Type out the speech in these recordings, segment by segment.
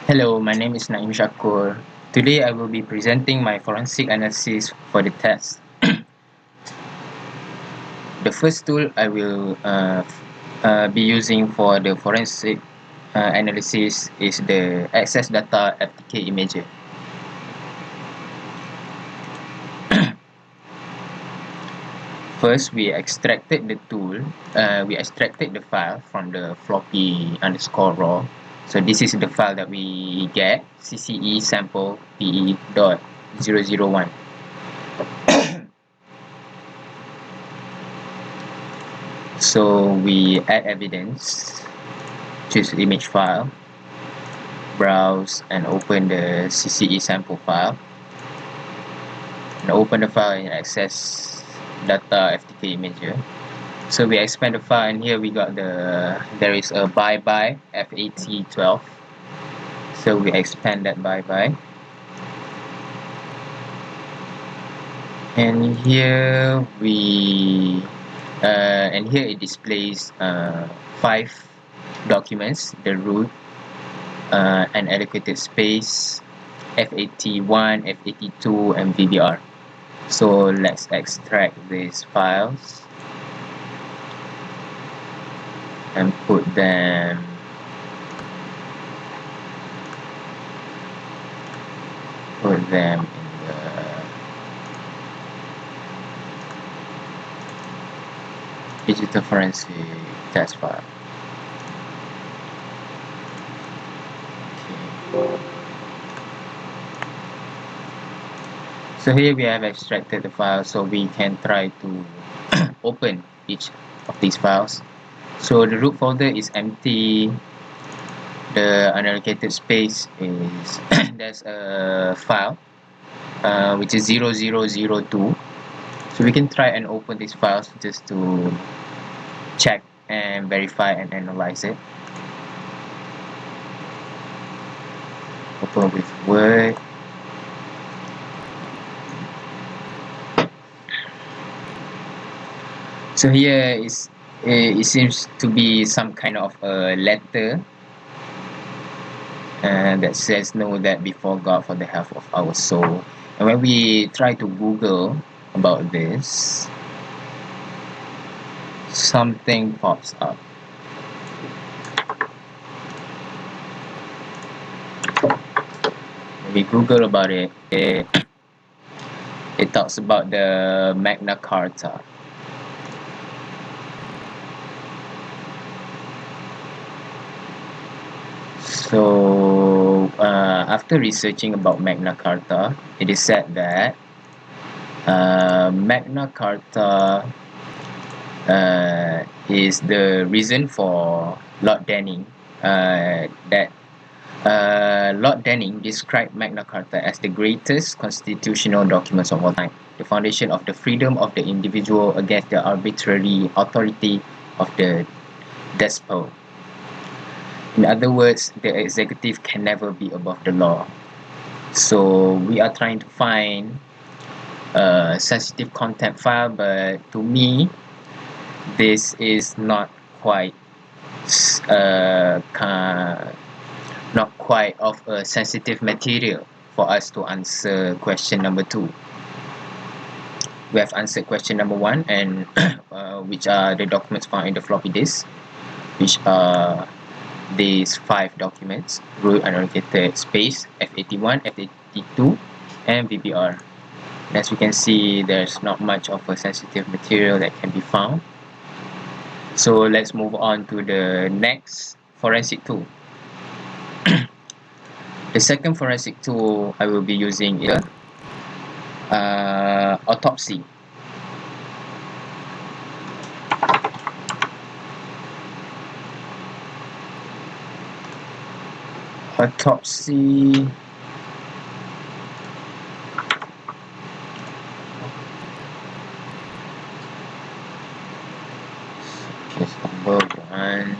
Hello, my name is NAIM SHAKUR. Today I will be presenting my forensic analysis for the test. The first tool I will be using for the forensic analysis is the access data FTK imager. First, we extracted the file from the floppy _ raw. So this is the file that we get, CCE sample PE.001. So we add evidence, choose image file, browse and open the CCE sample file, and open the file in access data FTK imager. So we expand the file, and here we got there is a by FAT12. So we expand that by, and here it displays 5 documents: the root, unallocated space, FAT1, FAT2, and VBR. So let's extract these files and put them in the digital forensic test file. Okay. So here we have extracted the file, so we can try to open each of these files. So the root folder is empty. The unallocated space is there's a file which is 0002. So we can try and open these files just to check and verify and analyze it. Open with Word. So here it seems to be some kind of a letter that says, "Know that before God for the health of our soul." And when we try to Google about this, something pops up. When we Google about it, it talks about the Magna Carta. So after researching about Magna Carta, it is said that Magna Carta is the reason for Lord Denning that Lord Denning described Magna Carta as the greatest constitutional documents of all time, the foundation of the freedom of the individual against the arbitrary authority of the despot. In other words, the executive can never be above the law. So we are trying to find a sensitive content file, but to me, this is not quite of a sensitive material for us to answer question number 2. We have answered question number 1, and which are the documents found in the floppy disk, which are these 5 documents: root, unallocated space, FAT1, FAT2, and VBR. As we can see, there's not much of a sensitive material that can be found. So let's move on to the next forensic tool. The second forensic tool I will be using is autopsy. Autopsy case number 1.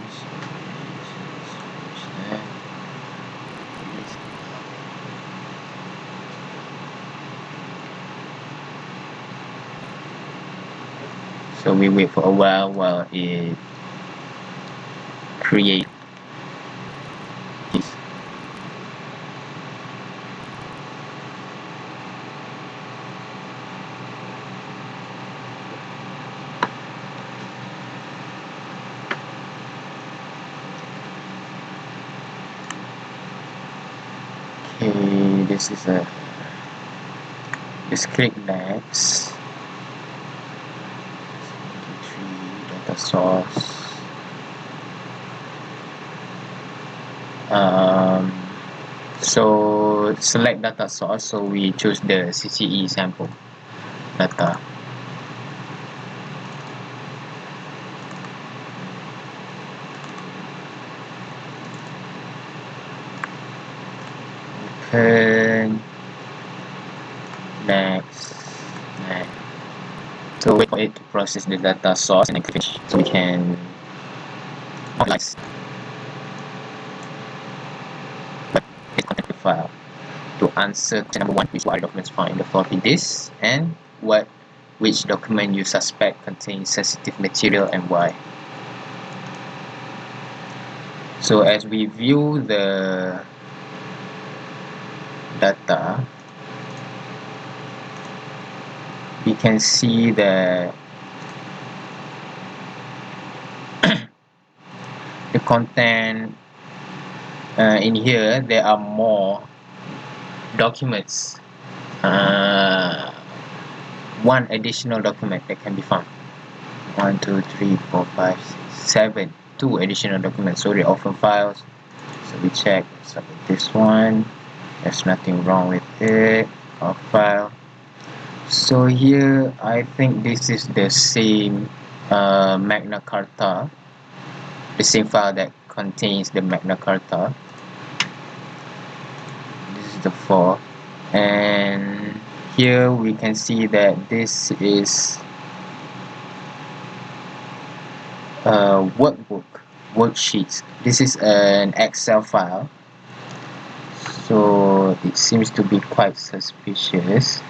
So we wait for a while it creates. Okay, this is a just click next. Data source. So select data source, so we choose the CCE sample data. Open, next. So wait for it to process the data source and finish, so we can analyze the file. To answer question number 1, which are documents found in the floppy disk, and which document you suspect contains sensitive material and why. So as we view the data, we can see that the content in here, there are more documents, one additional document that can be found. 1, 2, 3, 4, 5, 6, 7, 2 additional documents. So they're often files. So we check, submit this one. There's nothing wrong with it. Our file. So here, I think this is the same Magna Carta, the same file that contains the Magna Carta. This is the 4, and here we can see that this is a worksheets. This is an Excel file, so it seems to be quite suspicious.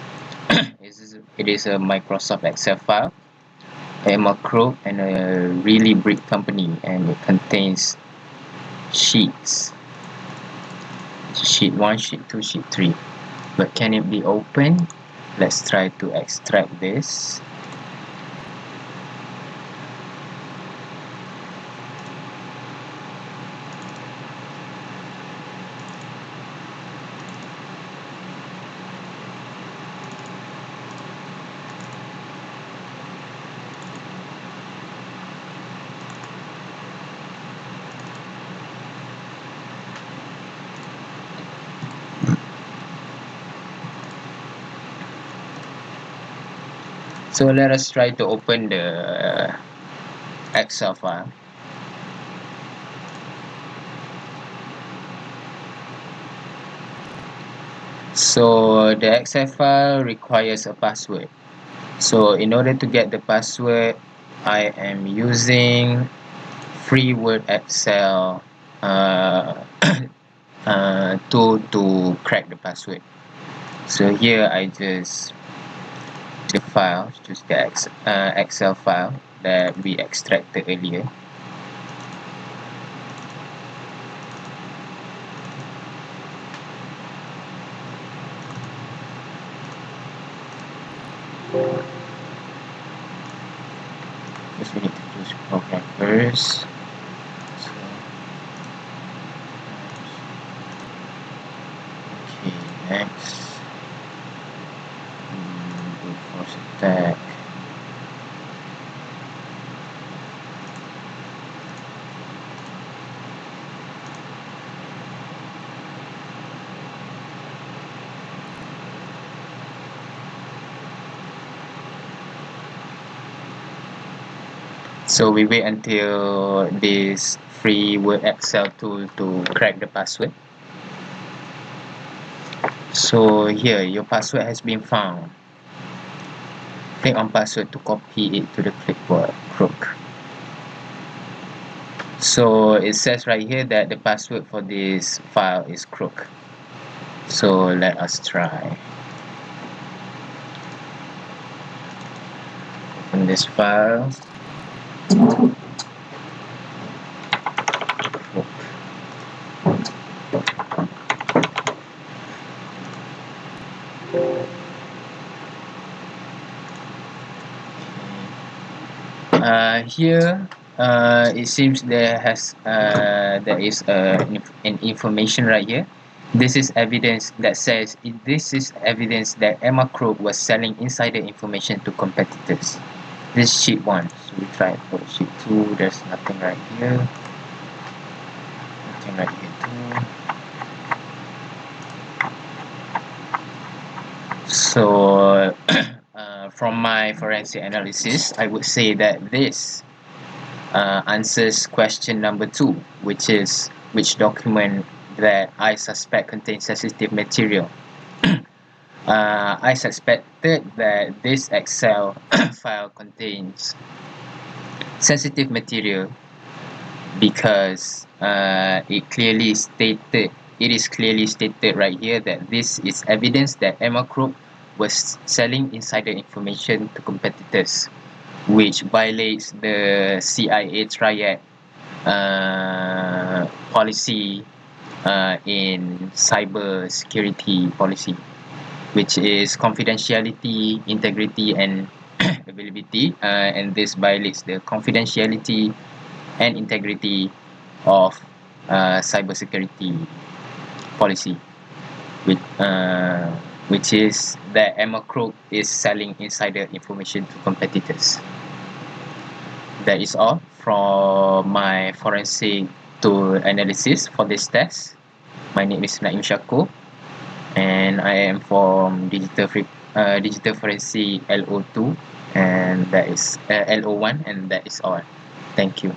It is a Microsoft Excel file, a macro, and a really big company, and it contains sheets. Sheet 1, sheet 2, sheet 3. But can it be opened? Let's try to extract this. So let us try to open the Excel file. So the Excel file requires a password. So in order to get the password, I am using free Word Excel tool to crack the password. So here I just the file, choose the Excel file that we extracted earlier. First we need to choose program first. So, okay, next. Go for stack. So we wait until this free Word Excel tool to crack the password. So here, your password has been found. Click on password to copy it to the clipboard. Crook. So it says right here that the password for this file is crook. So let us try. Open this file. Here it seems there is an information right here This is evidence that says this is evidence that Emma Crook was selling insider information to competitors. This is sheet 1. So we try it for sheet 2. There's nothing right here. Nothing right here too. So from my forensic analysis, I would say that this answers question number 2, which is which document that I suspect contains sensitive material. I suspected that this Excel file contains sensitive material because it is clearly stated right here that this is evidence that Emma Crook was selling insider information to competitors, which violates the CIA triad policy in cyber security policy, which is confidentiality, integrity, and availability, and this violates the confidentiality and integrity of cybersecurity policy, which is that Emma Crook is selling insider information to competitors. That is all from my forensic tool analysis for this test. My name is NAIM SHAKUR, and I am from Digital Forensic LO2, and that is LO1, and that is all. Thank you.